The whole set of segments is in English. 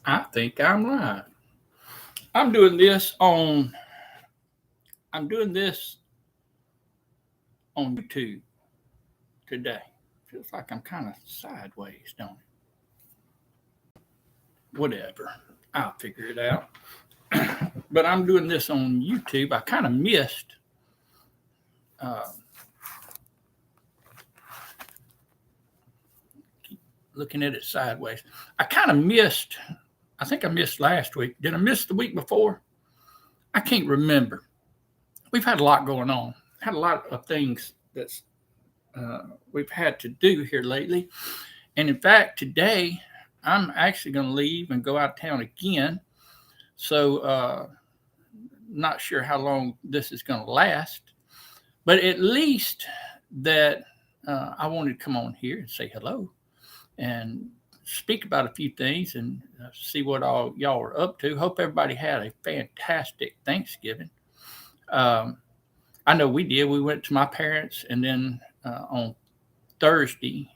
I think I'm live. I'm doing this on I'm doing this on YouTube today. Feels like I'm kind of sideways, don't it? Whatever. I'll figure it out. But I'm doing this on YouTube. I kind of missed uh, looking at it sideways. I kind of missed. I think I missed last week. Did I miss the week before? I can't remember. We've had a lot going on. Had a lot of things that's we've had to do here lately. And in fact, today I'm actually going to leave and go out of town again. So, not sure how long this is going to last, but at least that I wanted to come on here and say hello and speak about a few things and see what all y'all are up to. Hope everybody had a fantastic Thanksgiving. Um, I know we did. We went to my parents and then on Thursday,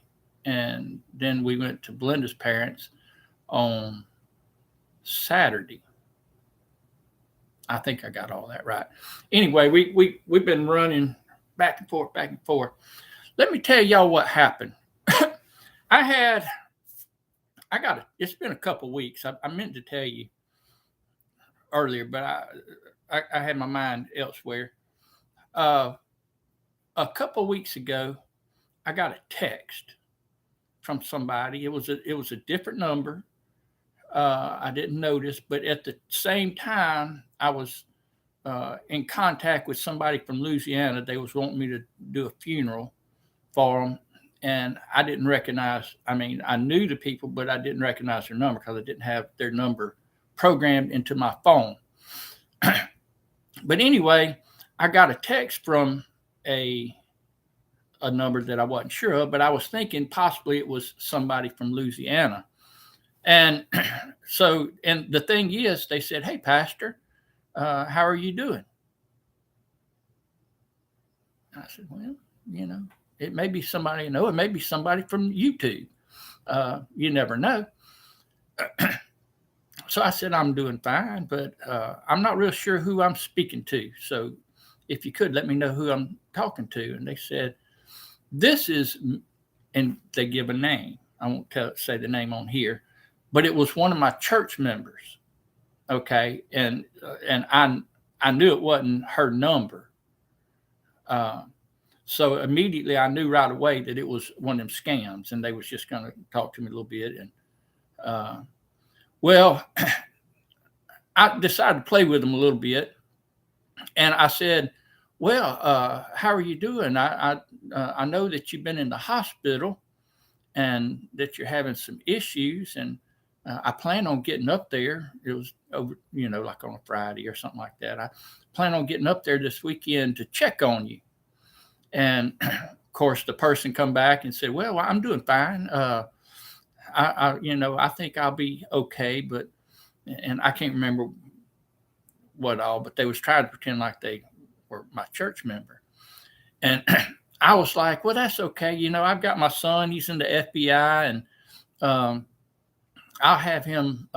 and then we went to Blinda's parents on Saturday. I think I got all that right. Anyway, we've been running back and forth, back and forth. Let me tell y'all what happened. I had, I got it. It's been a couple weeks. I meant to tell you earlier, but I had my mind elsewhere. Uh, a couple weeks ago, I got a text from somebody. It was a different number. I didn't notice, but at the same time, I was in contact with somebody from Louisiana. They was wanting me to do a funeral for them, and I didn't recognize. I mean, I knew the people, but I didn't recognize their number because I didn't have their number programmed into my phone. But anyway, I got a text from a a number that I wasn't sure of, but I was thinking possibly it was somebody from Louisiana. And so, and the thing is, they said, "Hey, Pastor, how are you doing?" And I said, "Well, you know, it may be somebody you know, it may be somebody from YouTube. You never know." So I said, "I'm doing fine, but I'm not real sure who I'm speaking to. So if you could let me know who I'm talking to." And they said, "This is," and they give a name. I won't say the name on here, but it was one of my church members. Okay, and I knew it wasn't her number. Uh, so immediately I knew right away that it was one of them scams, and they was just going to talk to me a little bit. And uh, well, I decided to play with them a little bit, and I said, "Well, how are you doing? I know that you've been in the hospital and that you're having some issues, and I plan on getting up there. It was over, like on a Friday or something like that. I plan on getting up there this weekend to check on you." And of course, the person come back and said, "Well, I'm doing fine. I think I'll be okay, but," and I can't remember what all, but they was trying to pretend like they were my church member. And I was like, "Well, that's okay. I've got my son. He's in the FBI, and um, I'll have him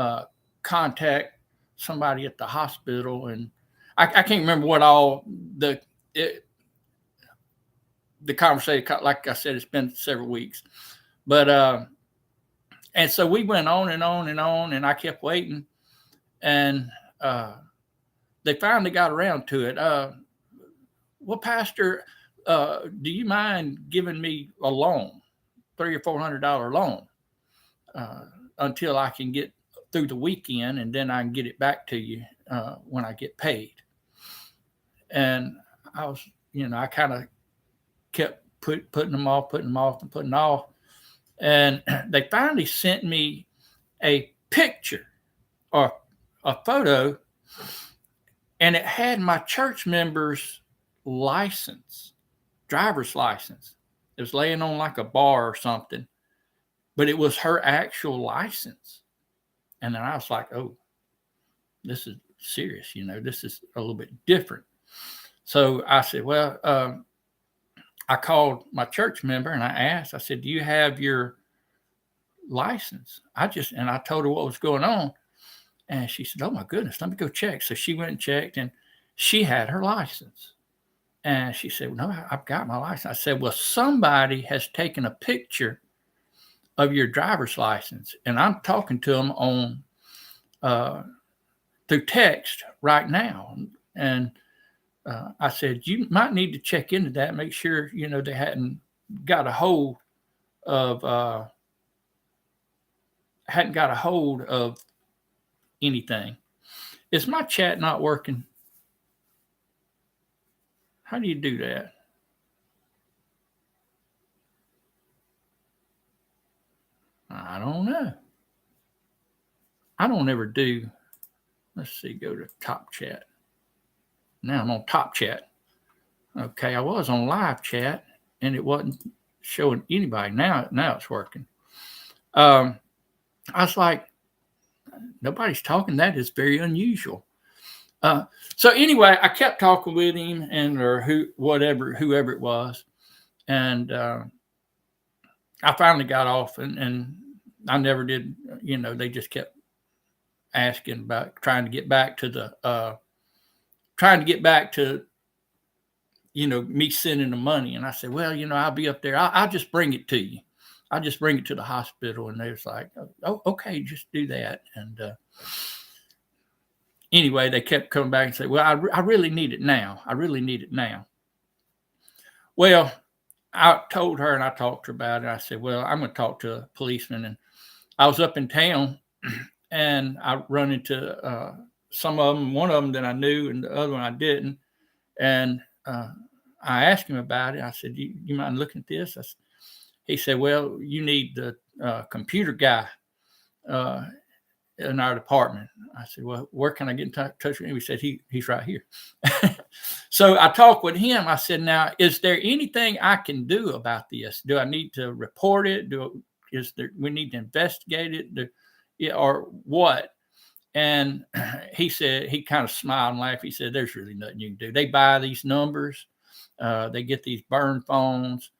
contact somebody at the hospital." And I can't remember what all it, the conversation. Like I said, it's been several weeks, but and so we went on and on and on, and I kept waiting, and they finally got around to it. "Well, Pastor, do you mind giving me a loan, $300 or $400 loan, uh, until I can get through the weekend, and then I can get it back to you when I get paid?" And I was, I kind of kept putting them off, putting them off, and putting off. And they finally sent me a picture or a photo, and it had my church member's license, driver's license. It was laying on like a bar or something, but it was her actual license. And then I was like, "Oh, this is serious. This is a little bit different." So I said, "Well," I called my church member and I asked, I said, "Do you have your license. And I told her what was going on. And she said, oh my goodness, let me go check. So she went and checked, and she had her license. And she said, well, no, I've got my license. I said, well, somebody has taken a picture of your driver's license, and I'm talking to them on through text right now. And I said, you might need to check into that, make sure, they hadn't got a hold of anything. Is my chat not working? How do you do that? I don't know. I don't ever do. Let's see, go to top chat. Now I'm on top chat. Okay, I was on live chat and it wasn't showing anybody. Now it's working. I was like, nobody's talking. That is very unusual. So anyway, I kept talking with him or whoever it was. And I finally got off and I never did, they just kept asking about trying to get back to me sending the money. And I said, well, I'll be up there. I'll just bring it to you. I'll just bring it to the hospital. And they was like, oh, okay, just do that. And anyway, they kept coming back and say, well, I really need it now. I really need it now. Well, I told her and I talked to her about it. I said, well, I'm going to talk to a policeman. And I was up in town and I run into some of them, one of them that I knew and the other one I didn't. And I asked him about it. I said, you mind looking at this? He said, well, you need the computer guy in our department. I said, well, where can I get in touch with him? He said, he's right here. So I talked with him. I said, now, is there anything I can do about this? Do I need to report it? We need to investigate it, or what? And he said, he kind of smiled and laughed. He said, there's really nothing you can do. They buy these numbers. They get these burn phones.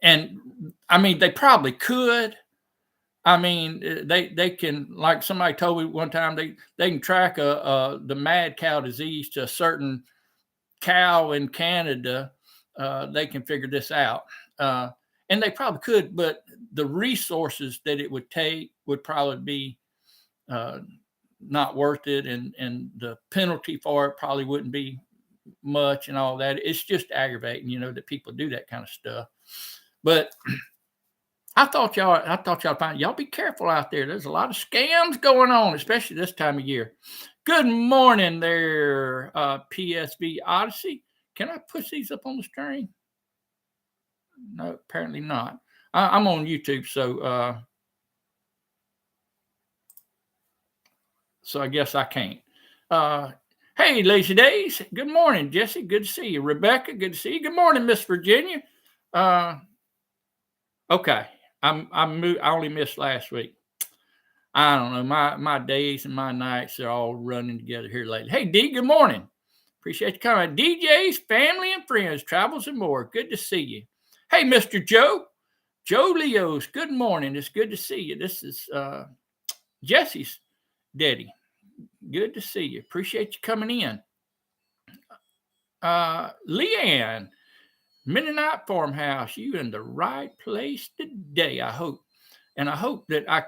And I mean, they probably could. I mean, they can, like somebody told me one time, they can track the mad cow disease to a certain cow in Canada. They can figure this out. And they probably could, but the resources that it would take would probably be not worth it. And the penalty for it probably wouldn't be much and all that. It's just aggravating, that people do that kind of stuff. But I thought y'all find y'all be careful out there. There's a lot of scams going on, especially this time of year. Good morning there, PSV Odyssey. Can I push these up on the screen? No, apparently not. I'm on YouTube, so I guess I can't. Hey, Lazy Days. Good morning, Jesse. Good to see you. Rebecca, good to see you. Good morning, Miss Virginia. Okay. I only missed last week. I don't know. My days and my nights are all running together here lately. Hey, D, good morning. Appreciate you coming. DJs, family and friends, travels and more. Good to see you. Hey, Mr. Joe Leos, good morning. It's good to see you. This is Jesse's daddy. Good to see you. Appreciate you coming in. Leanne, Mennonite Farmhouse, you in the right place today, I hope. And I hope that I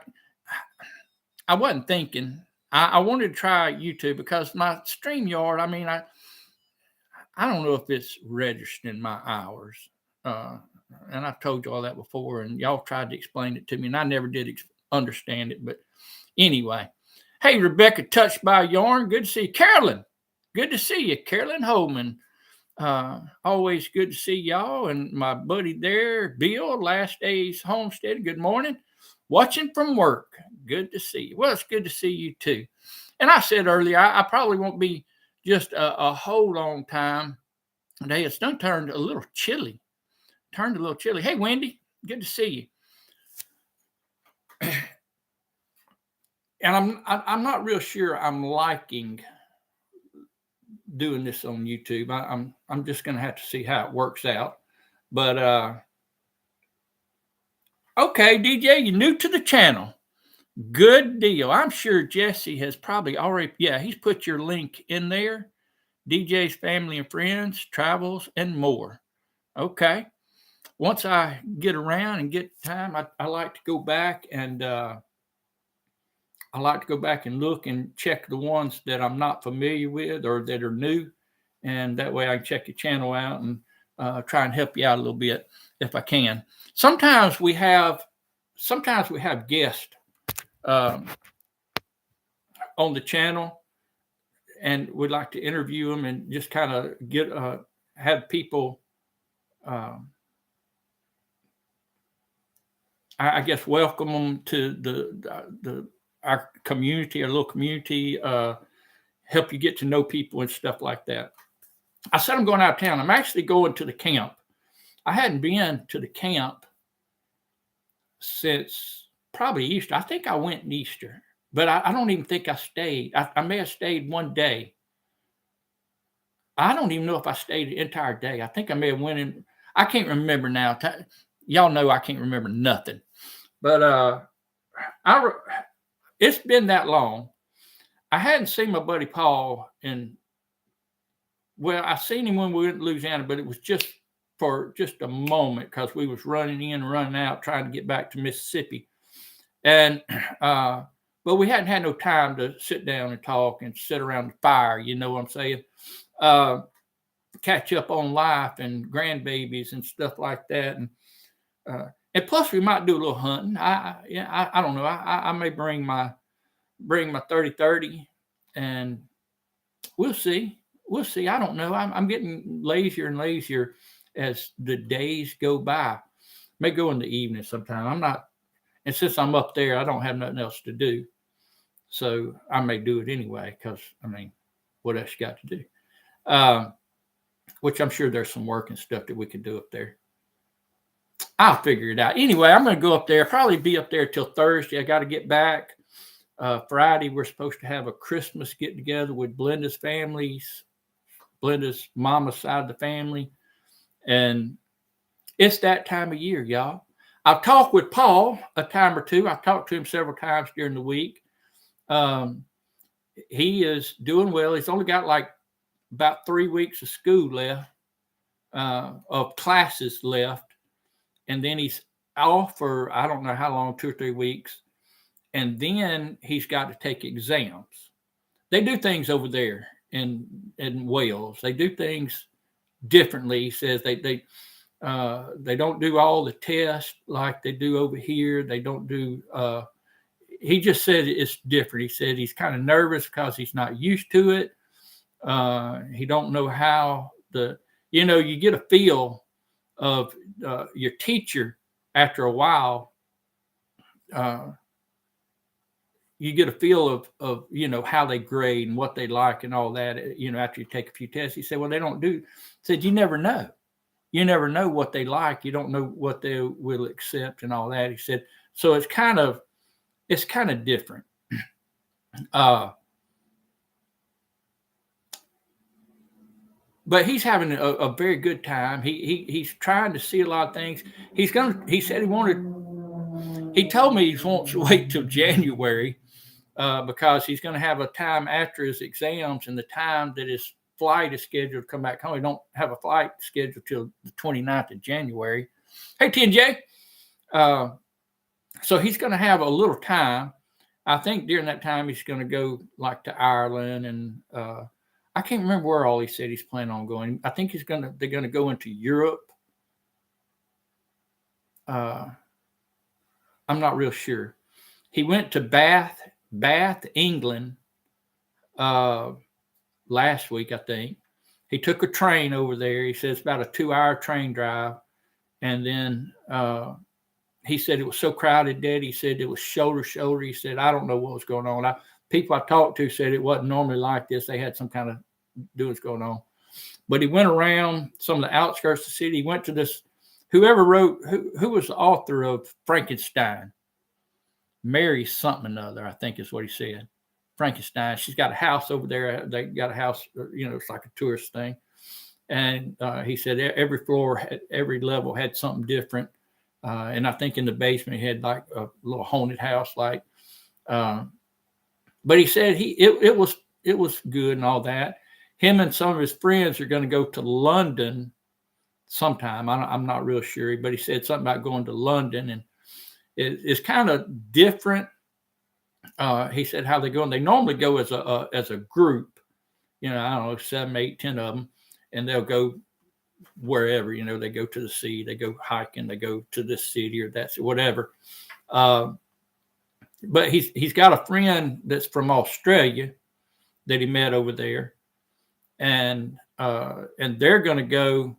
wasn't thinking. I wanted to try YouTube because my StreamYard, I mean, I don't know if it's registering my hours. And I've told you all that before, and y'all tried to explain it to me, and I never did understand it. But anyway, hey, Rebecca, touched by yarn. Good to see you. Carolyn, good to see you. Carolyn Holman. Always good to see y'all. And my buddy there, Bill, Last Days Homestead. Good morning. Watching from work. Good to see you. Well, it's good to see you too. And I said earlier, I probably won't be just a whole long time today. It's turned a little chilly. Hey, Wendy, good to see you. And I'm not real sure I'm liking doing this on YouTube. I'm just going to have to see how it works out. But Okay, DJ, you're new to the channel. Good deal. I'm sure Jesse has probably already, he's put your link in there. DJ's Family and Friends, Travels, and More. Okay. Once I get around and get time, I like to go back and look and check the ones that I'm not familiar with or that are new. And that way I can check your channel out and try and help you out a little bit if I can. Sometimes we have guests on the channel, and we'd like to interview them and just kind of have people, I guess, welcome them to our community, our little community, help you get to know people and stuff like that. I said I'm going out of town. I'm actually going to the camp. I hadn't been to the camp since probably Easter. I think I went in Easter, but I don't even think I stayed. I may have stayed one day. I don't even know if I stayed the entire day. I think I may have went in. I can't remember now. Y'all know I can't remember nothing. But it's been that long. I hadn't seen my buddy Paul I seen him when we went to Louisiana, but it was just for a moment because we was running in and running out trying to get back to Mississippi. And but we hadn't had no time to sit down and talk and sit around the fire, you know what I'm saying? Catch up on life and grandbabies and stuff like that. And plus we might do a little hunting. I don't know. I may bring my 30-30 and we'll see. I don't know. I'm getting lazier and lazier as the days go by. May go in the evening sometime. I'm not, and since I'm up there, I don't have nothing else to do. So I may do it anyway, because I mean, what else you got to do? Which I'm sure there's some work and stuff that we could do up there. I'll figure it out. Anyway, I'm going to go up there, probably be up there till Thursday. I got to get back. Friday, we're supposed to have a Christmas get together with Blinda's families, Blinda's mama's side of the family. And it's that time of year, y'all. I've talked with Paul a time or two. I've talked to him several times during the week. He is doing well. He's only got like about 3 weeks of school left, of classes left. And then he's off for, I don't know how long, 2 or 3 weeks. And then he's got to take exams. They do things over there in Wales. They do things differently. He says they don't do all the tests like they do over here. They don't do. He just said it's different. He said he's kind of nervous because he's not used to it. He don't know how you get a feel of your teacher after a while. You get a feel of how they grade and what they like and all that, after you take a few tests. He said, well, they don't do. Said, you never know. You never know what they like. You don't know what they will accept and all that. He said, so it's kind of different. But he's having a very good time. He's trying to see a lot of things. He told me he wants to wait till January. Because he's going to have a time after his exams and the time that his flight is scheduled to come back home. He don't have a flight scheduled till the 29th of January. Hey, TNJ. So he's going to have a little time. I think during that time he's going to go like to Ireland and I can't remember where all he said he's planning on going. I think they're going to go into Europe. I'm not real sure. He went to Bath, England, last week, I think. He took a train over there. He says about a 2-hour train drive. And then he said it was so crowded, Dad. He said it was shoulder to shoulder. He said, I don't know what was going on. People I talked to said it wasn't normally like this. They had some kind of doings going on. But he went around some of the outskirts of the city. He went to this, who was the author of Frankenstein? Mary something or other, I think is what he said. Frankenstein. She's got a house over there. They got a house, it's like a tourist thing. And he said every floor, every level had something different. And I think in the basement he had like a little haunted house, like. But he said it was good and all that. Him and some of his friends are going to go to London sometime. I'm not real sure, but he said something about going to London, and it's kind of different. He said how they go, and they normally go as a group. I don't know, 7, 8, 10 of them, and they'll go wherever. They go to the sea, they go hiking, they go to this city or that's whatever. But he's got a friend that's from Australia that he met over there, and they're going to go.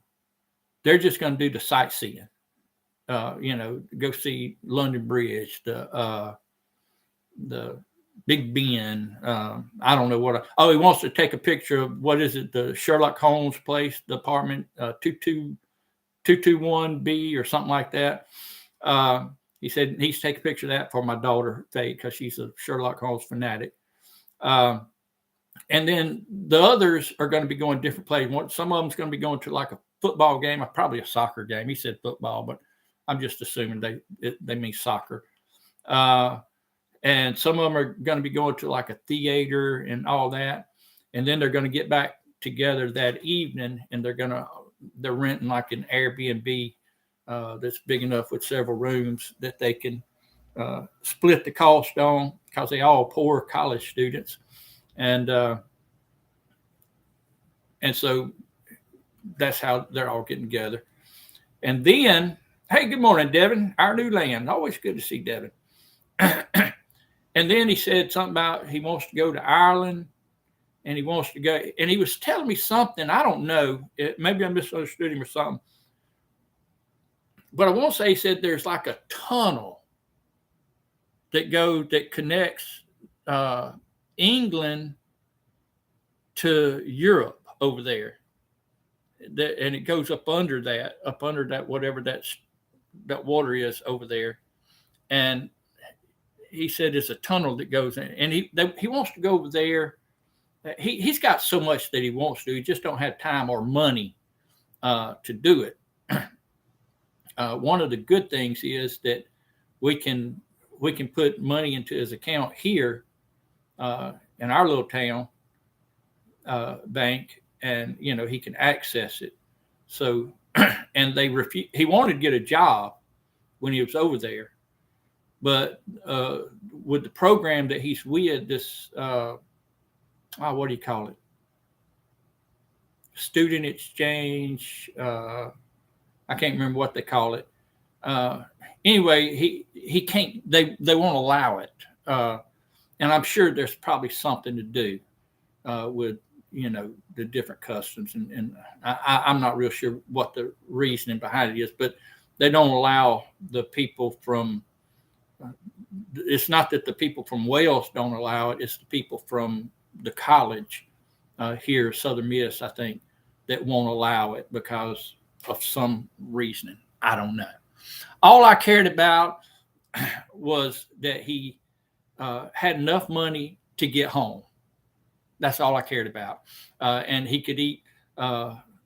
They're just going to do the sightseeing. Go see London Bridge, the Big Ben. I don't know what. He wants to take a picture of what is it? The Sherlock Holmes place, the apartment 221B or something like that. He said he's taking a picture of that for my daughter, Faye, because she's a Sherlock Holmes fanatic. And then the others are going to be going different places. Some of them's going to be going to like a football game, or probably a soccer game. He said football, but I'm just assuming they mean soccer. And some of them are going to be going to like a theater and all that. And then they're going to get back together that evening, and they're renting like an Airbnb that's big enough with several rooms that they can split the cost on, because they all poor college students. And so that's how they're all getting together. And then, hey, good morning, Devin, our new land. Always good to see Devin. And then he said something about he wants to go to Ireland, and he wants to go. And he was telling me something. I don't know. Maybe I misunderstood him or something. But I won't say he said there's like a tunnel that connects England to Europe over there, and it goes up under that whatever that water is over there. And he said it's a tunnel that goes in, and he wants to go over there. He's got so much that he wants to. He just don't have time or money to do it. One of the good things is that we can put money into his account here in our little town bank, and he can access it. So, and he wanted to get a job when he was over there, but with the program that he's with, this what do you call it? Student exchange. I can't remember what they call it. Anyway, he can't. They won't allow it, and I'm sure there's probably something to do with the different customs, and I'm not real sure what the reasoning behind it is, but they don't allow the people from. It's not that the people from Wales don't allow it; it's the people from the college here, Southern Miss, I think, that won't allow it because of some reasoning. I don't know. All I cared about was that he had enough money to get home. That's all I cared about. And he could eat.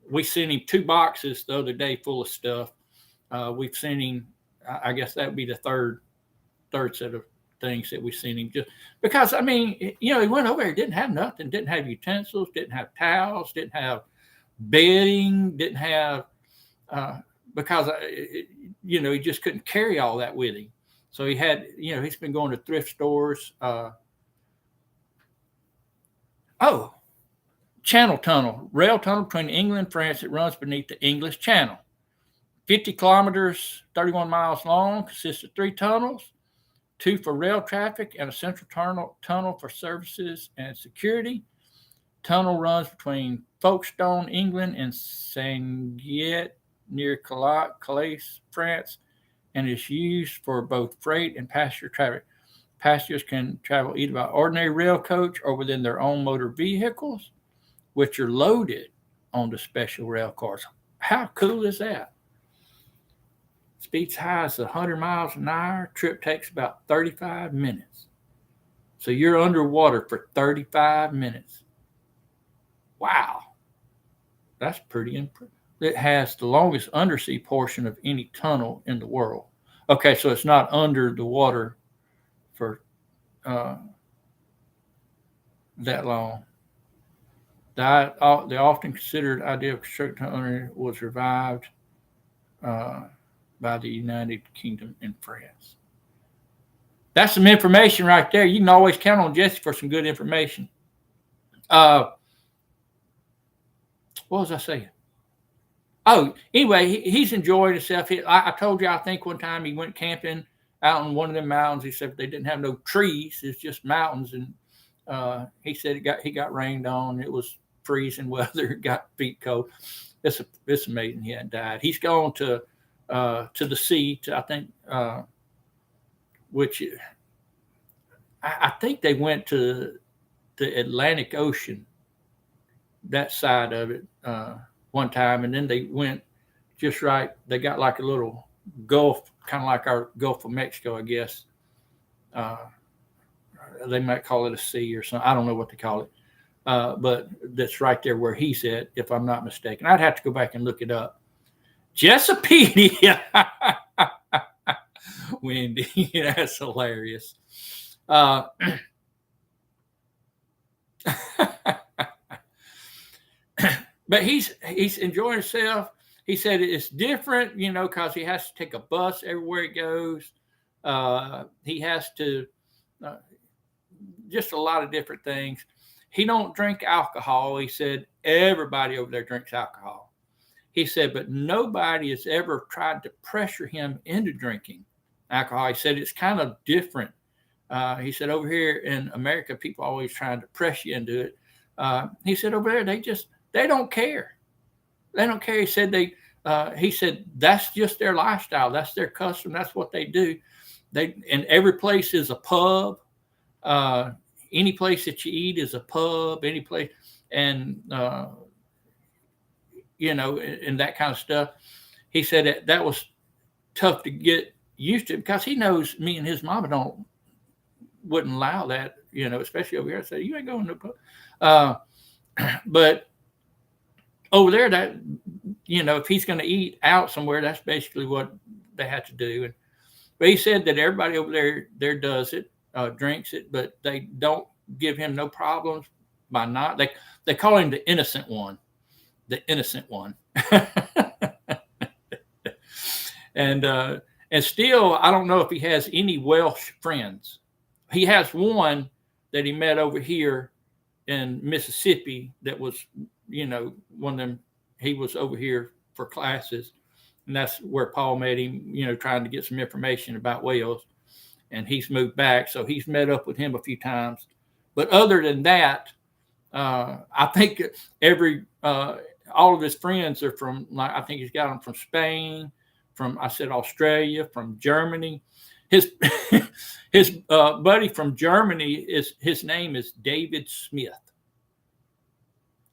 We sent him 2 boxes the other day full of stuff. We've sent him, I guess that would be the third set of things that we sent him, just because, I mean, he went over there, didn't have nothing, didn't have utensils, didn't have towels, didn't have bedding, didn't have, because he just couldn't carry all that with him. So he had, he's been going to thrift stores. Channel Tunnel, rail tunnel between England and France. It runs beneath the English Channel. 50 kilometers, 31 miles long, consists of 3 tunnels, 2 for rail traffic and a central tunnel for services and security. Tunnel runs between Folkestone, England, and Saint-Gyet near Calais, France, and is used for both freight and passenger traffic. Passengers can travel either by ordinary rail coach or within their own motor vehicles, which are loaded onto special rail cars. How cool is that? Speed's high as 100 miles an hour. Trip takes about 35 minutes. So you're underwater for 35 minutes. Wow. That's pretty impressive. it has the longest undersea portion of any tunnel in the world. Okay, so it's not under the water for that long. The often considered idea of constructing under was revived by the United Kingdom and France. That's some information right there. You can always count on Jesse for some good information. What was I saying? Oh, anyway, he's enjoyed himself. I told you, I think one time he went camping out on one of them mountains. He said they didn't have no trees; it's just mountains. And he said he got rained on. It was freezing weather. It got feet cold. It's amazing he hadn't died. He's gone to the sea. I think, which I think they went to the Atlantic Ocean, that side of it. One time, and then they went just right. They got like a little gulf, kind of like our Gulf of Mexico, I guess. They might call it a sea or something. I don't know what they call it, but that's right there where he's at, if I'm not mistaken. I'd have to go back and look it up. Chesapeake, Wendy, that's hilarious. But he's enjoying himself. He said it's different, because he has to take a bus everywhere he goes. He has to just a lot of different things. He don't drink alcohol. He said everybody over there drinks alcohol. He said, but nobody has ever tried to pressure him into drinking alcohol. He said it's kind of different. He said over here in America, people are always trying to press you into it. He said over there, they don't care. They don't care. He said that's just their lifestyle. That's their custom. That's what they do. And every place is a pub. Any place that you eat is a pub. Any place, and and that kind of stuff. He said that was tough to get used to because he knows me and his mama wouldn't allow that. Especially over here. I said you ain't going to pub. But over there, that if he's going to eat out somewhere, that's basically what they have to do. But he said that everybody over there does it, drinks it, but they don't give him no problems by not. They call him the innocent one, and still, I don't know if he has any Welsh friends. He has one that he met over here in Mississippi that was, one of them. He was over here for classes, and that's where Paul met him, trying to get some information about Wales. And he's moved back, so he's met up with him a few times. But other than that, I think all of his friends are from, I think he's got them from Spain, from Australia, from Germany. His buddy from Germany his name is David Smith.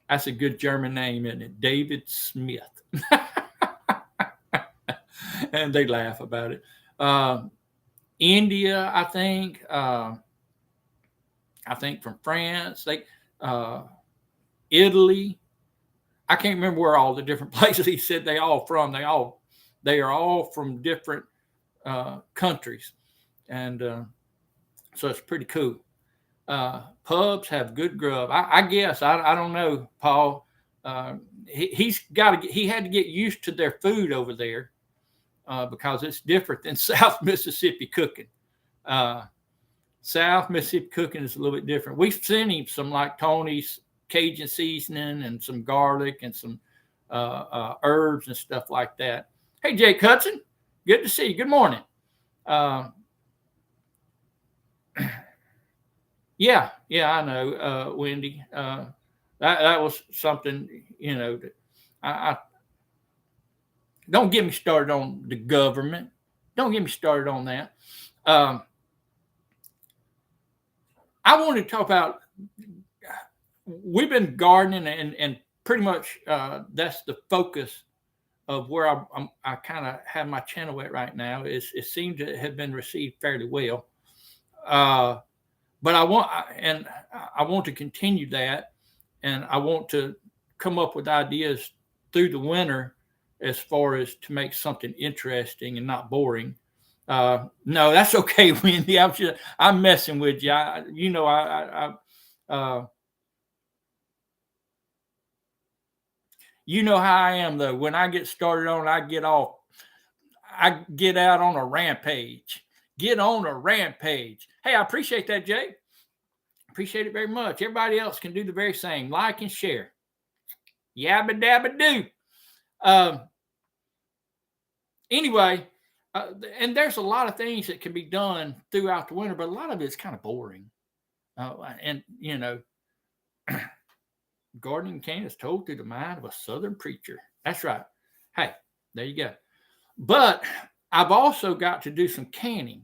That's a good German name, isn't it? David Smith. And they laugh about it. India, I think from France, Italy. I can't remember where all the different places he said they all from. They are all from different countries, and so it's pretty cool. Pubs have good grub. I guess I don't know, Paul. He had to get used to their food over there because it's different than South Mississippi cooking. South Mississippi cooking is a little bit different. We've seen him some like Tony's Cajun seasoning and some garlic and some herbs and stuff like that. Hey, Jake Hudson, good to see you. Good morning. Yeah, I know, Wendy. That was something, that I don't get me started on the government. Don't get me started on that. I want to talk about, we've been gardening and pretty much that's the focus of where I kind of have my channel at right now. It seems to have been received fairly well. But I want to continue that, and I want to come up with ideas through the winter as far as to make something interesting and not boring. No, that's okay, Wendy. I'm messing with you. You know how I am though. When I get started on, I get off. I get out on a rampage. Get on a rampage. Hey, I appreciate that, Jay. Appreciate it very much. Everybody else can do the very same. Like and share. Yabba dabba do. Anyway, and there's a lot of things that can be done throughout the winter, but a lot of it's kind of boring. And gardening can is told through the mind of a Southern preacher. That's right. Hey, there you go. But I've also got to do some canning,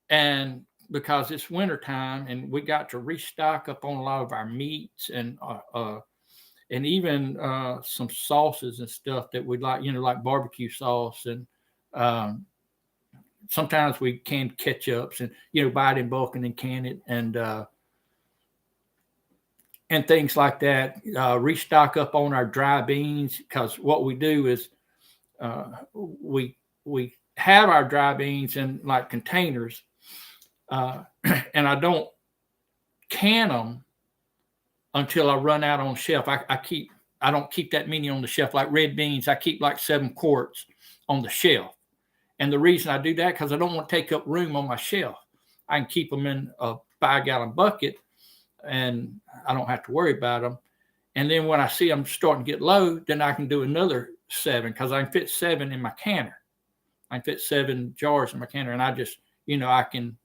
and because it's wintertime, and we got to restock up on a lot of our meats and even some sauces and stuff that we'd like, like barbecue sauce, and sometimes we can ketchups and buy it in bulk and then can it, and things like that. Restock up on our dry beans, because what we do is we have our dry beans in like containers, and I don't can them until I run out on shelf. I don't keep that many on the shelf. Like red beans, I keep like 7 quarts on the shelf. And the reason I do that, because I don't want to take up room on my shelf. I can keep them in a 5-gallon bucket, and I don't have to worry about them. And then when I see them starting to get low, then I can do another 7, because I can fit 7 in my canner. I can fit 7 jars in my canner, and I just, I can,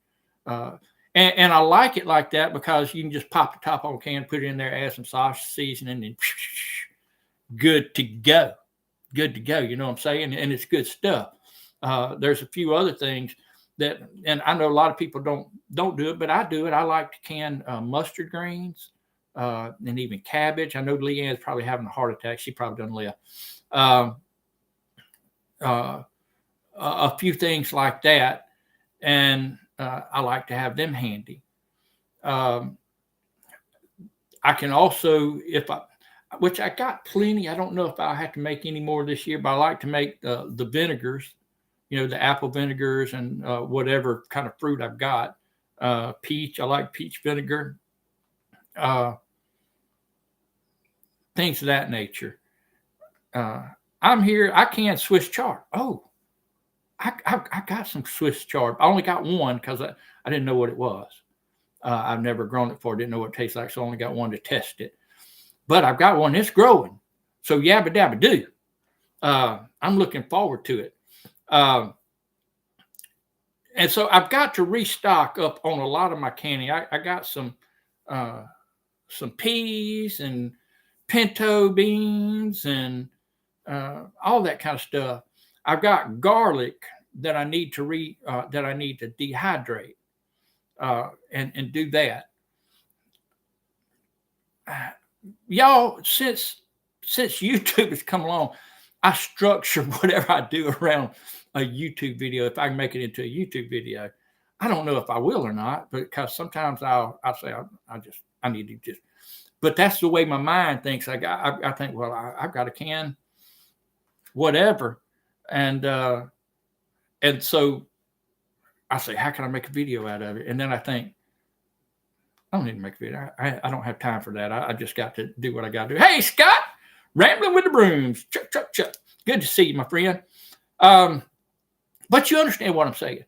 and I like it like that, because you can just pop the top on a can, put it in there, add some sausage seasoning, and good to go. Good to go. You know what I'm saying? And it's good stuff. There's a few other things that, and I know a lot of people don't do it, but I do it. I like to can mustard greens and even cabbage. I know Leanne's probably having a heart attack. She probably doesn't live. A few things like that, and I like to have them handy. I can also, which I got plenty. I don't know if I have to make any more this year, but I like to make the vinegars, the apple vinegars and whatever kind of fruit I've got. Peach, I like peach vinegar. Things of that nature. I'm here. I can Swiss chard. Oh, I got some Swiss chard. I only got one because I didn't know what it was. I've never grown it before. Didn't know what it tastes like, so I only got one to test it. But I've got one that's growing. So yabba dabba do. I'm looking forward to it. And so I've got to restock up on a lot of my canning. I got some peas and pinto beans and all that kind of stuff. I've got garlic that I need to dehydrate and do that. Y'all, since YouTube has come along, I structure whatever I do around a YouTube video. If I can make it into a YouTube video, I don't know if I will or not, because sometimes I'll say I need to just. But that's the way my mind thinks. I think, well, I've got a can, whatever, and so I say, how can I make a video out of it? And then I think, I don't need to make a video. I don't have time for that. I just got to do what I got to do. Hey, Scott, rambling with the brooms. Chuck, chuck, chuck. Good to see you, my friend. But you understand what I'm saying,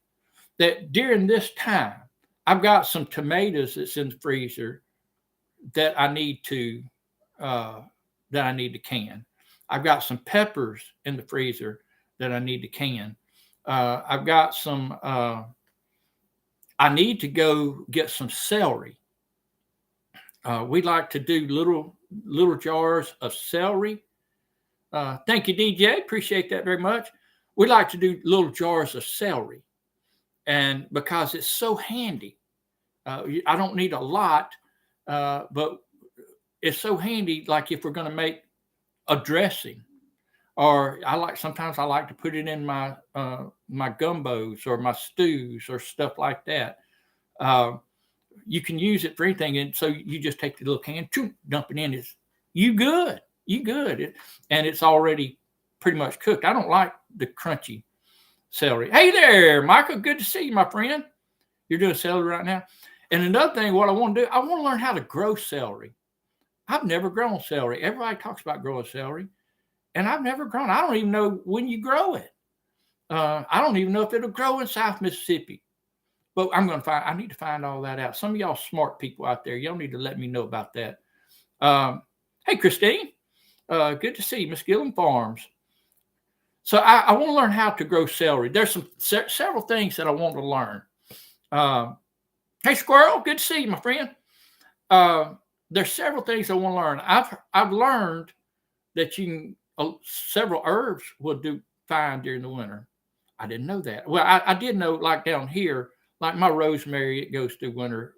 that during this time, I've got some tomatoes that's in the freezer that I need to can. I've got some peppers in the freezer that I need to can. I've got some. I need to go get some celery. We like to do little jars of celery. Thank you, DJ. Appreciate that very much. We like to do little jars of celery, and because it's so handy, I don't need a lot, but it's so handy. Like if we're going to make a dressing, or sometimes I like to put it in my my gumbos or my stews or stuff like that. You can use it for anything, and so you just take the little can, dump it in. You good, and it's already pretty much cooked. I don't like the crunchy celery. Hey there, Michael. Good to see you, my friend. You're doing celery right now. And another thing, what I want to do, I want to learn how to grow celery. I've never grown celery. Everybody talks about growing celery, and I've never grown. I don't even know when you grow it. I don't even know if it'll grow in South Mississippi. But I need to find all that out. Some of y'all smart people out there, y'all need to let me know about that. Hey, Christine. Good to see you, Miss Gillum Farms. So I want to learn how to grow celery. There's several things that I want to learn. Hey, Squirrel, good to see you, my friend. There's several things I want to learn. I've learned that several herbs will do fine during the winter. I didn't know that. Well, I did know, like down here, like my rosemary, it goes through winter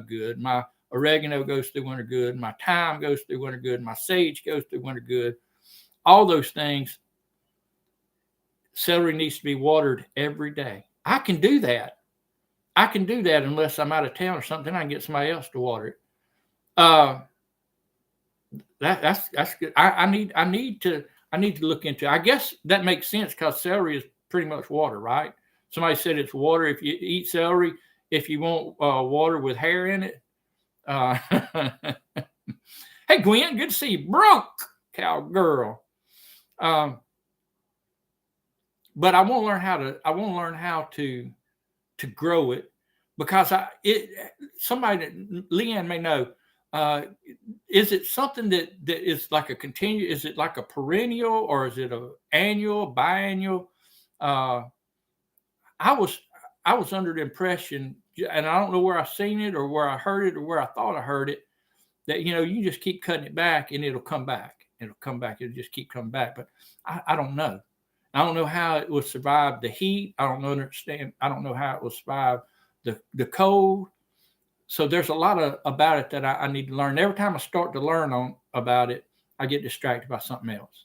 good. My oregano goes through winter good. My thyme goes through winter good. My sage goes through winter good. All those things. Celery needs to be watered every day. I can do that. Unless I'm out of town or something. I can get somebody else to water it. That's good. I need to look into it. I guess that makes sense because celery is pretty much water, right? Somebody said it's water. If you eat celery, if you want water with hair in it. Hey, Gwen, good to see you. Broke cowgirl. But I want to learn how to grow it because somebody, Leanne may know. Is it something that is like a continue? Is it like a perennial or is it a annual, biannual? I was under the impression, and I don't know where I seen it or where I heard it or where I thought I heard it, that you just keep cutting it back and it'll come back. It'll just keep coming back. But I don't know. I don't know how it will survive the heat. I don't know how it will survive the cold. So there's a lot about it that I need to learn. Every time I start to learn about it, I get distracted by something else.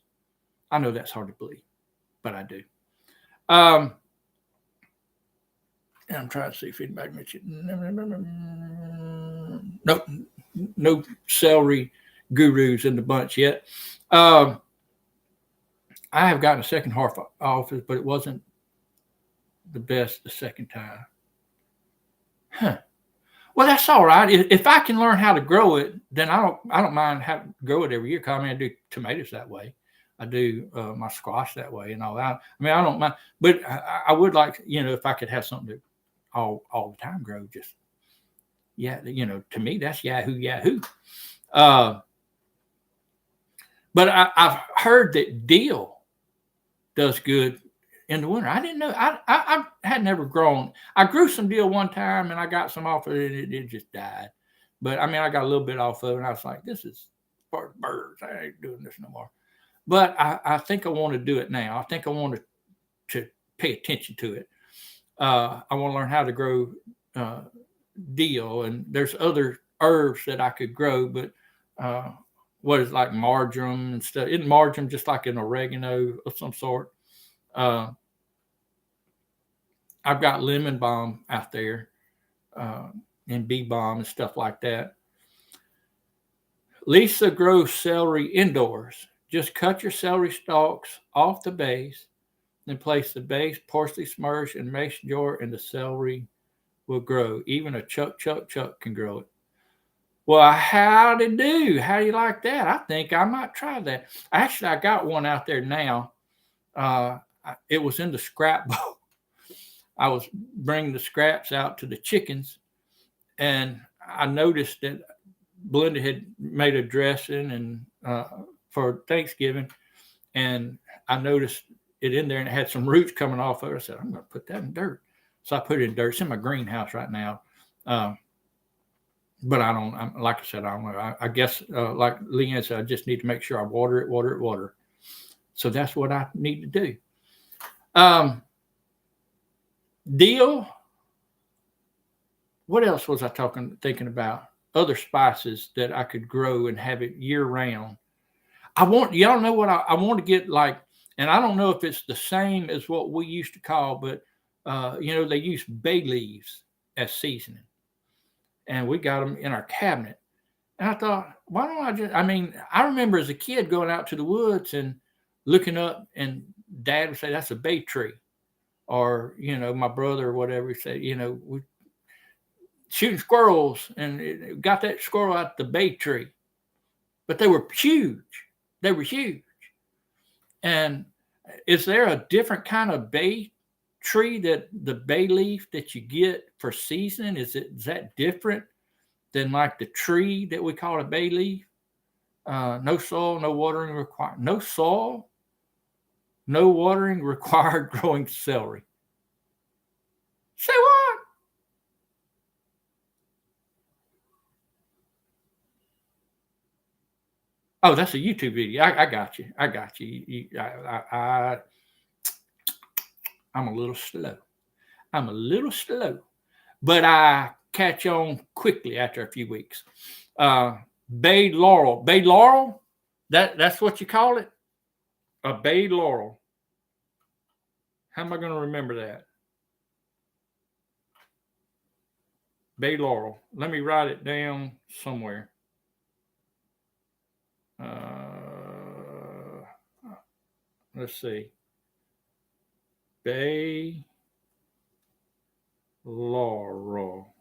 I know that's hard to believe, but I do. And I'm trying to see if anybody mentioned. Nope, no celery gurus in the bunch yet. I have gotten a second half office, but it wasn't the best the second time. Huh. Well, that's all right. If I can learn how to grow it, then I don't mind having to grow it every year. Cause I do tomatoes that way. I do my squash that way and all that. I don't mind, but I would like, if I could have something to all the time grow. Just to me that's Yahoo. But I've heard that dill does good in the winter. I didn't know. I had never grown. I grew some dill one time and I got some off of it and it just died. But I got a little bit off of it and I was like, this is for birds. I ain't doing this no more. But I think I want to do it now. I think I want to pay attention to it. I want to learn how to grow dill, and there's other herbs that I could grow, but what is like marjoram and stuff? Isn't marjoram just like an oregano of some sort? I've got lemon balm out there and bee balm and stuff like that. Lisa grows celery indoors. Just cut your celery stalks off the base, then place the base partially submerged in a mason jar, and the celery will grow. Even a chuck can grow it. Well, howdy do? How do you like that? I think I might try that. Actually, I got one out there now. It was in the scrap bowl. I was bringing the scraps out to the chickens, and I noticed that Blinda had made a dressing and for Thanksgiving, and I noticed it in there, and it had some roots coming off of it. I said, I'm going to put that in dirt. So I put it in dirt. It's in my greenhouse right now. But like I said, I don't know. I guess, like Leanne said, I just need to make sure I water it. So that's what I need to do. Dill. What else was I thinking about? Other spices that I could grow and have it year round. Y'all know what I want to get, like, and I don't know if it's the same as what we used to call, but they use bay leaves as seasoning. And we got them in our cabinet. And I thought, why don't I I remember as a kid going out to the woods and looking up, and Dad would say, "That's a bay tree," or my brother or whatever would say, we shooting squirrels and it got that squirrel out the bay tree, but they were huge. They were huge. And is there a different kind of bay tree, that the bay leaf that you get for seasoning? Is that different than like the tree that we call a bay leaf? No soil, no watering required. No soil, no watering required growing celery. Say what? Oh, that's a YouTube video. I got you. I got you. I'm a little slow. But I catch on quickly after a few weeks. Bay laurel. That's what you call it. A bay laurel. How am I going to remember that? Bay laurel. Let me write it down somewhere. Let's see. Bay laurel.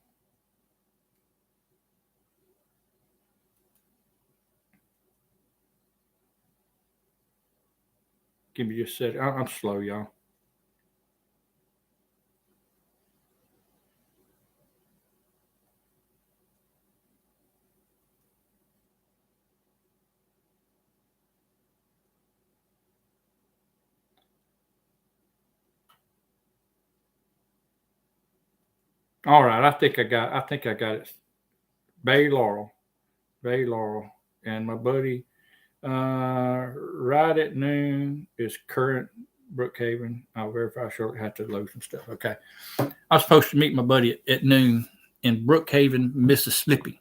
Give me just a second. I'm slow, y'all. All right, I think I got it. Bay laurel, and my buddy, right at noon is current Brookhaven. I'll verify shortly. Have to load some stuff. Okay, I was supposed to meet my buddy at noon in Brookhaven, Mississippi.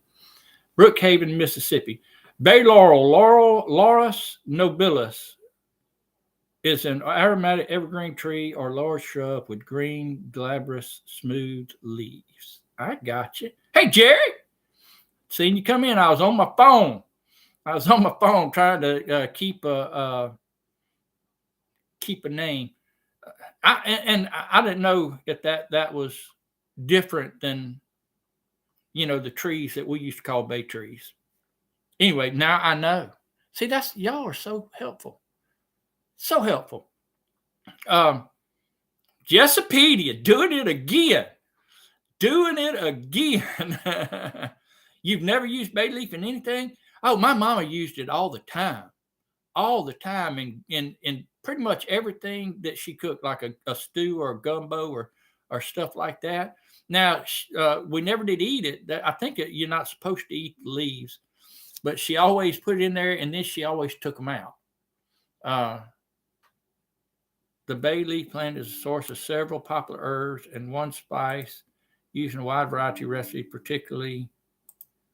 Bay laurel, Laurus nobilis, is an aromatic evergreen tree or large shrub with green, glabrous, smooth leaves. I got you. Hey, Jerry. Seeing you come in. I was on my phone trying to keep a name. I didn't know if that was different than the trees that we used to call bay trees. Anyway, now I know. See, y'all are so helpful. So helpful. Jessipedia, doing it again. You've never used bay leaf in anything? Oh, my mama used it all the time. In pretty much everything that she cooked, like a stew or a gumbo or stuff like that. Now, we never did eat it. I think you're not supposed to eat the leaves, but she always put it in there, and then she always took them out. The bay leaf plant is a source of several popular herbs and one spice used in a wide variety of recipes, particularly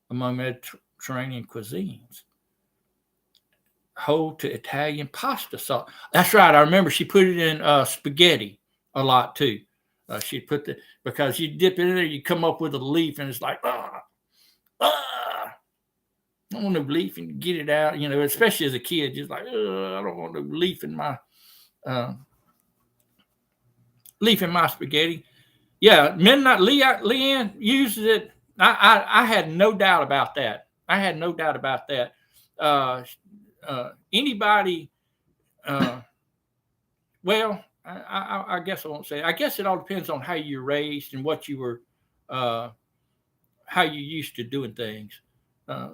among Mediterranean cuisines. Hold to Italian pasta sauce. That's right. I remember she put it in spaghetti a lot too. She put because you dip it in there, you come up with a leaf, and it's like, I don't want no leaf, and get it out. Especially as a kid, just like, I don't want no leaf in my spaghetti. Yeah, Midnight Leanne uses it. I had no doubt about that. Anybody, well, I guess I won't say. I guess it all depends on how you're raised and what you were, how you used to doing things.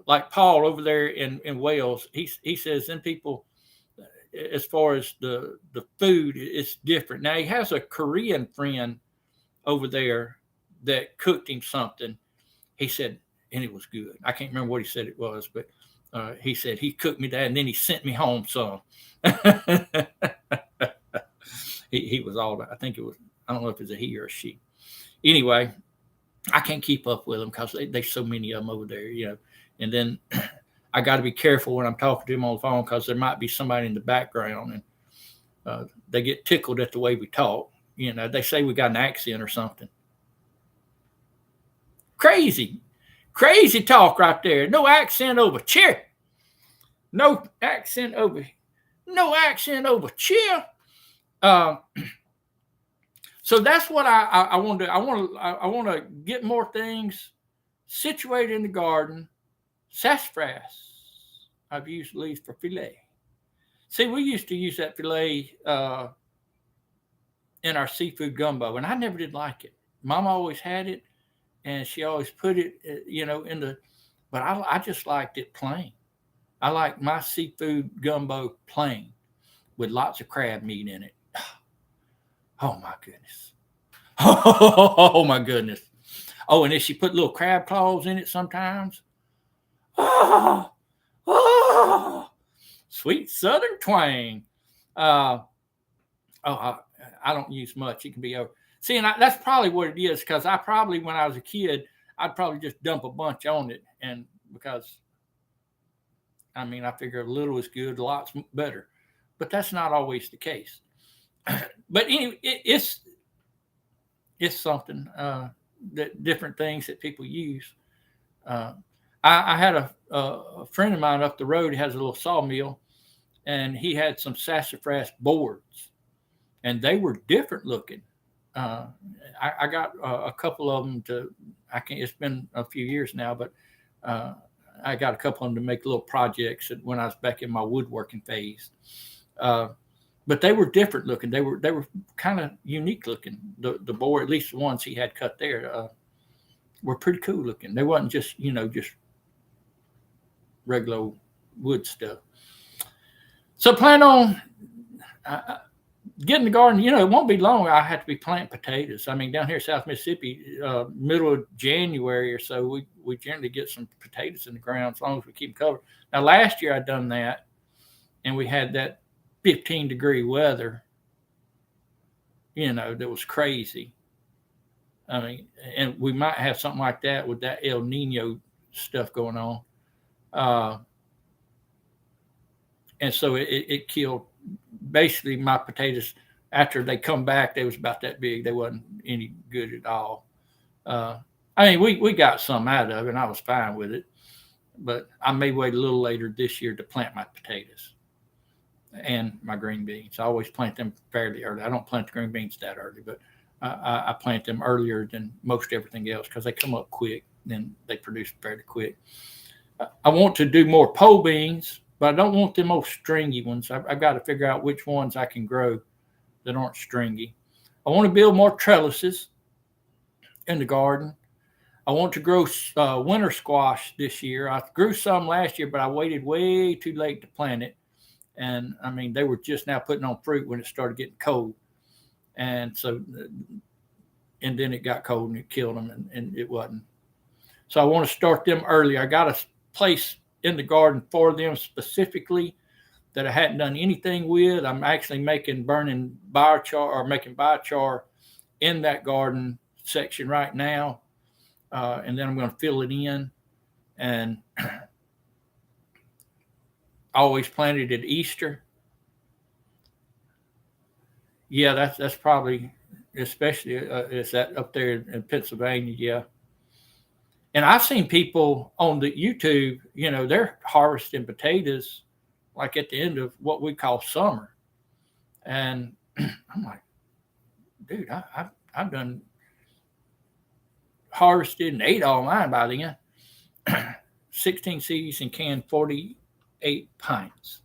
Like Paul over there in Wales, he says, then people, as far as the food, it's different. Now he has a Korean friend over there that cooked him something. He said, and it was good. I can't remember what he said it was, but he said he cooked me that, and then he sent me home some. he was all about. I think it was. I don't know if it's a he or a she. Anyway, I can't keep up with them because there's so many of them over there, And then I got to be careful when I'm talking to them on the phone because there might be somebody in the background, and they get tickled at the way we talk. They say we got an accent or something. Crazy talk right there. No accent over here. No accent over No accent over cheer. So that's what I want to do. I want to get more things situated in the garden. Sassafras I've used leaves for filet. See, we used to use that filet in our seafood gumbo, and I never did like it. Mama always had it, and she always put it, in the. But I just liked it plain. I like my seafood gumbo plain with lots of crab meat in it. Oh my goodness. Oh my goodness. Oh, and then she put little crab claws in it sometimes. Oh, oh, sweet southern twang. I don't use much. It can be over. See, and that's probably what it is, because I probably, when I was a kid, I'd probably just dump a bunch on it, and because I figure a little is good, a lot's better, but that's not always the case. But anyway, it's something that different things that people use. I had a friend of mine up the road. He has a little sawmill, and he had some sassafras boards, and they were different looking. I got a couple of them to. It's been a few years now, but I got a couple of them to make little projects when I was back in my woodworking phase. But they were different looking. They were kind of unique looking. The board, at least the ones he had cut there, were pretty cool looking. They wasn't just just regular wood stuff. So plan on getting the garden. It won't be long. I have to be planting potatoes. Down here in South Mississippi, middle of January or so, we generally get some potatoes in the ground as long as we keep them covered. Now, last year I done that, and we had that 15-degree weather, that was crazy. And we might have something like that with that El Nino stuff going on. And so it killed basically my potatoes. After they come back, they was about that big. They wasn't any good at all. We got some out of it, and I was fine with it. But I may wait a little later this year to plant my potatoes and my green beans. I always plant them fairly early. I don't plant the green beans that early, but I plant them earlier than most everything else because they come up quick and they produce fairly quick. I want to do more pole beans, but I don't want them old stringy ones. I've got to figure out which ones I can grow that aren't stringy. I want to build more trellises in the garden. I want to grow winter squash this year. I grew some last year, but I waited way too late to plant it. And they were just now putting on fruit when it started getting cold. And so, and then it got cold and it killed them, and it wasn't. So I want to start them early. I got a place in the garden for them specifically that I hadn't done anything with. I'm actually making biochar in that garden section right now. And then I'm going to fill it in, and always planted at Easter. Yeah, that's probably, especially is that up there in Pennsylvania. Yeah. And I've seen people on the YouTube, they're harvesting potatoes like at the end of what we call summer. And I'm like, dude, I've done harvested and ate all mine by then. 16 seeds and canned 48 pints.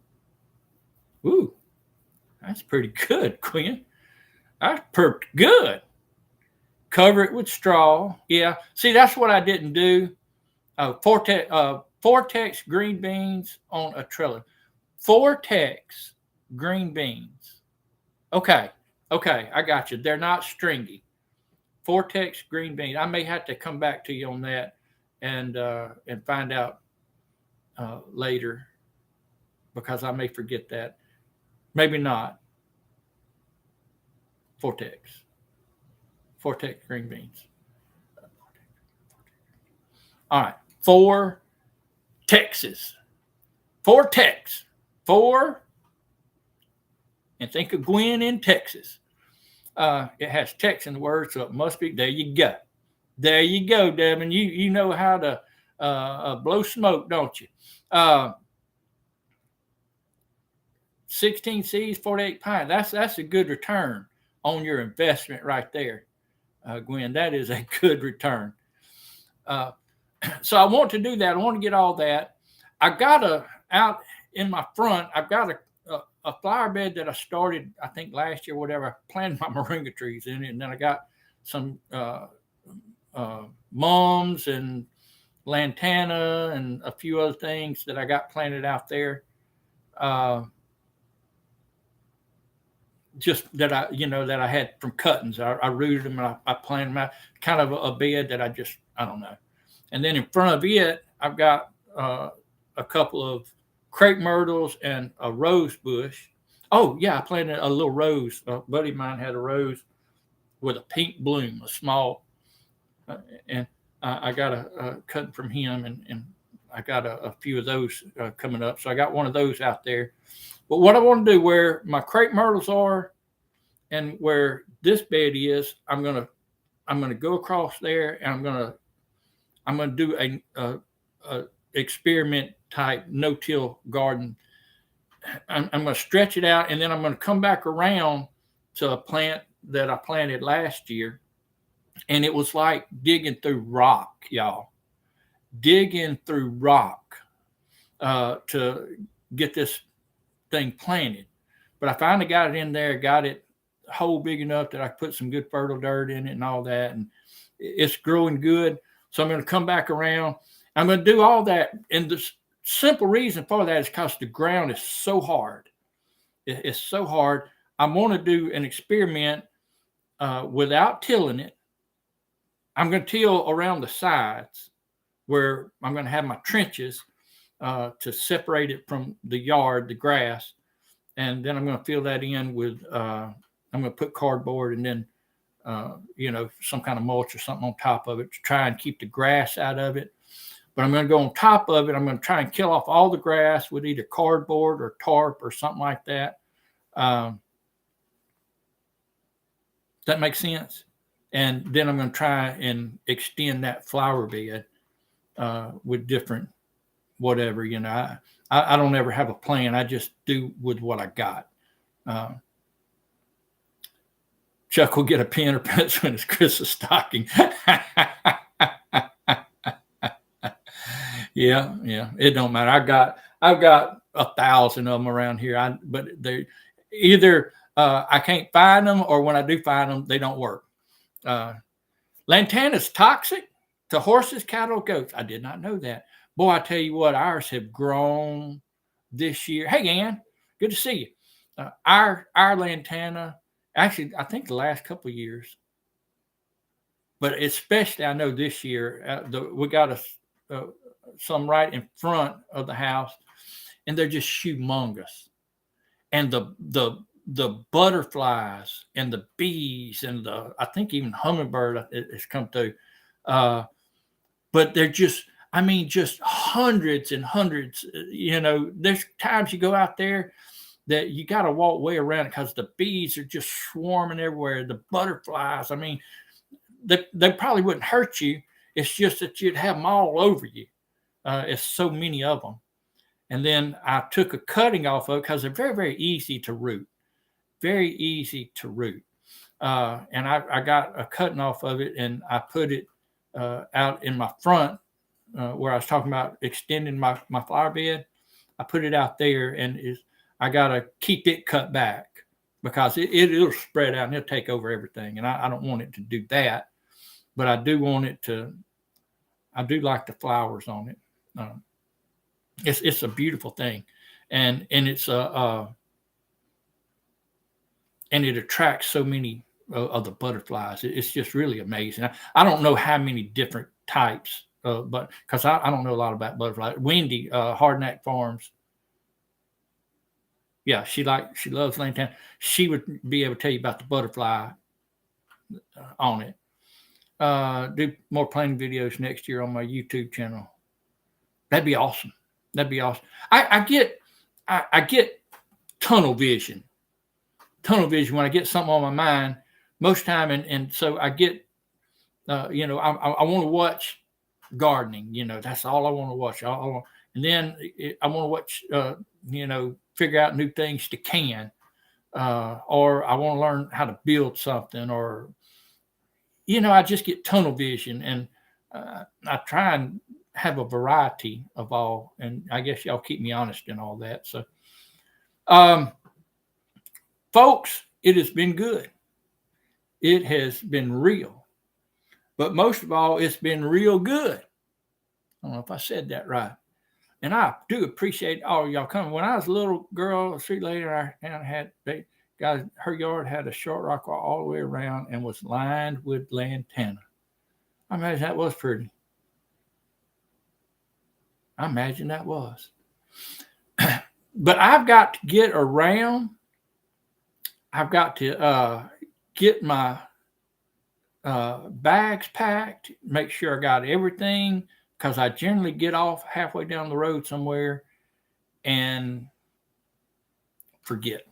Ooh, that's pretty good, Quinn. That's pretty good. Cover it with straw. Yeah. See, that's what I didn't do. Vortex green beans on a trellis. Vortex green beans. Okay. I got you. They're not stringy. Vortex green beans. I may have to come back to you on that and find out later, because I may forget that. Maybe not. Vortex green beans. All right. Vortex. And think of Gwen in Texas. It has Tex in the word, so it must be. There you go, Devin. You know how to blow smoke, don't you? 16 seeds, 48 pints. That's a good return on your investment right there, Gwen. That is a good return. So I want to do that. I want to get all that. I got out in my front. I've got a flower bed that I started, I think last year, whatever. I planted my moringa trees in it, and then I got some mums and lantana and a few other things that I got planted out there. Just that I had from cuttings. I rooted them and I planted them out. Kind of a bed that I don't know. And then in front of it, I've got a couple of crepe myrtles and a rose bush. Oh yeah, I planted a little rose. A buddy of mine had a rose with a pink bloom, a small, and I got a cut from him, and I got a few of those coming up. So I got one of those out there. But what I want to do, where my crepe myrtles are, and where this bed is, I'm gonna go across there, and I'm gonna do a experiment type no-till garden. I'm going to stretch it out, and then I'm going to come back around to a plant that I planted last year, and it was like digging through rock, y'all. Digging through rock to get this thing planted. But I finally got it in there, got it hole big enough that I put some good fertile dirt in it and all that, and it's growing good. So I'm going to come back around. I'm going to do all that, and the simple reason for that is because the ground is so hard. It's so hard. I want to do an experiment without tilling it. I'm going to till around the sides where I'm going to have my trenches to separate it from the yard, the grass. And then I'm going to fill that in with, I'm going to put cardboard and then, some kind of mulch or something on top of it to try and keep the grass out of it. But I'm going to go on top of it. I'm going to try and kill off all the grass with either cardboard or tarp or something like that. Does that make sense? And then I'm going to try and extend that flower bed with different whatever. I don't ever have a plan. I just do with what I got. Chuck will get a pen or pencil in his Christmas stocking. Yeah. It don't matter. I've got 1,000 of them around here. But they either I can't find them, or when I do find them, they don't work. Lantana is toxic to horses, cattle, goats. I did not know that. Boy, I tell you what, ours have grown this year. Hey, Ann, good to see you. Our lantana, actually, I think the last couple of years, but especially I know this year, we got some right in front of the house, and they're just humongous. And the butterflies and the bees and I think even hummingbird has come through. But they're just hundreds and hundreds. There's times you go out there that you got to walk way around it because the bees are just swarming everywhere. The butterflies, they probably wouldn't hurt you. It's just that you'd have them all over you. It's so many of them. And then I took a cutting off of it because they're very, very easy to root. Very easy to root. And I got a cutting off of it, and I put it out in my front where I was talking about extending my flower bed. I put it out there, and I got to keep it cut back because it'll spread out and it'll take over everything. And I don't want it to do that, but I do want it to. I do like the flowers on it. It's a beautiful thing, and it's and it attracts so many of the butterflies. It's just really amazing. I don't know how many different types, but because I don't know a lot about butterflies. Wendy, Hardneck Farms. Yeah, she loves lantana. She would be able to tell you about the butterfly on it. Do more planting videos next year on my YouTube channel. That'd be awesome. I get tunnel vision. When I get something on my mind most time, and so I get I want to watch gardening. That's all I want to watch. And then I want to watch figure out new things to can, or I want to learn how to build something, or, I just get tunnel vision, and I try and have a variety of all. And I guess y'all keep me honest in all that. So, folks, it has been good. It has been real. But most of all, it's been real good. I don't know if I said that right. And I do appreciate all y'all coming. When I was a little girl, a street lady, I had guys, her yard had a short rock wall all the way around and was lined with lantana. I imagine that was pretty. I imagine that was. But I've got to get around. I've got to get my bags packed, make sure I got everything, because I generally get off halfway down the road somewhere and forget.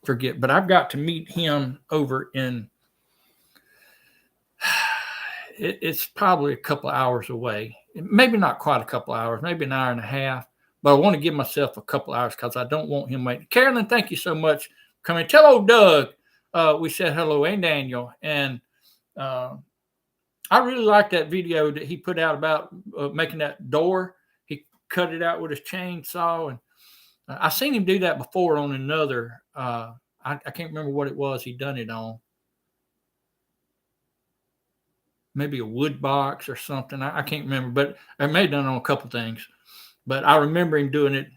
But I've got to meet him over in, it's probably a couple of hours away. Maybe not quite a couple of hours, maybe an hour and a half. But I want to give myself a couple of hours because I don't want him waiting. Carolyn, thank you so much for coming. Tell old Doug we said hello, and Daniel. And I really like that video that he put out about making that door. He cut it out with his chainsaw. And I seen him do that before on another. I can't remember what it was he done it on. Maybe a wood box or something. I can't remember, but I may have done it on a couple things. But I remember him doing it,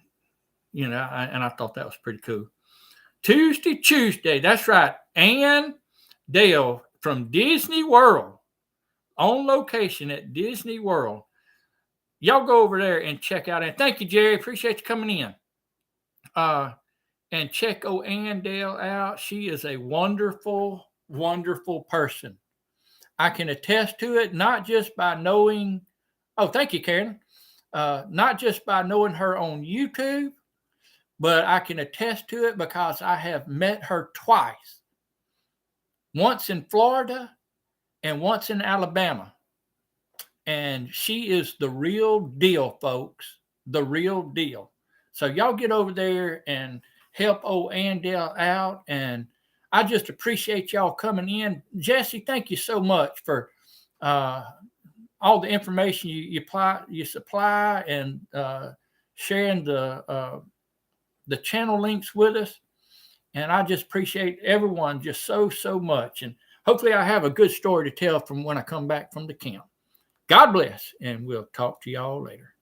and I thought that was pretty cool. Tuesday, that's right. Ann Dale from Disney World, on location at Disney World. Y'all go over there and check out. And thank you, Jerry. Appreciate you coming in. And check Ann Dale out. She is a wonderful, wonderful person. I can attest to it, not just by knowing. Oh, thank you, Karen. Not just by knowing her on YouTube, but I can attest to it because I have met her twice. Once in Florida and once in Alabama. And she is the real deal, folks. The real deal. So y'all get over there and help old Andale out. And I just appreciate y'all coming in. Jesse, thank you so much for all the information you supply and sharing the channel links with us. And I just appreciate everyone just so much. And hopefully I have a good story to tell from when I come back from the camp. God bless, and we'll talk to y'all later.